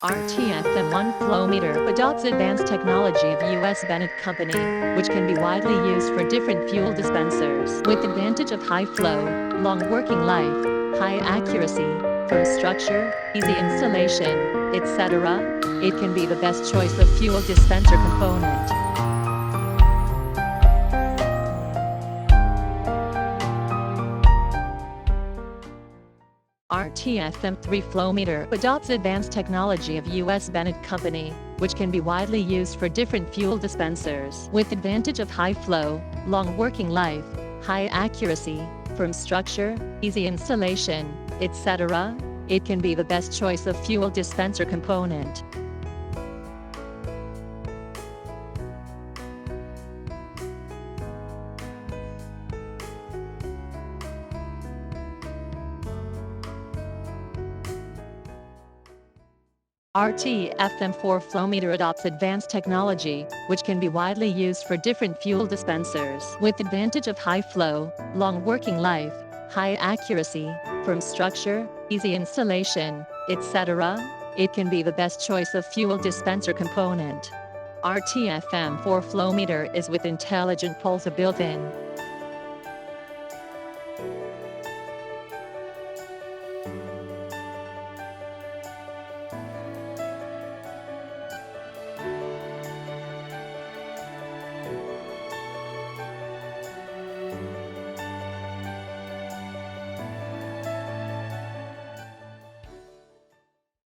RTFM1 Flow Meter adopts advanced technology of U.S. Bennett Company, which can be widely used for different fuel dispensers. With advantage of high flow, long working life, high accuracy, firm structure, easy installation, etc., it can be the best choice of fuel dispenser component. RTFM3 Flow Meter adopts advanced technology of U.S. Bennett Company, which can be widely used for different fuel dispensers. With advantage of high flow, long working life, high accuracy, firm structure, easy installation, etc., it can be the best choice of fuel dispenser component. RTFM4 Flow Meter adopts advanced technology, which can be widely used for different fuel dispensers. With advantage of high flow, long working life, high accuracy, firm structure, easy installation, etc., it can be the best choice of fuel dispenser component. RTFM4 Flow Meter is with intelligent pulse built-in.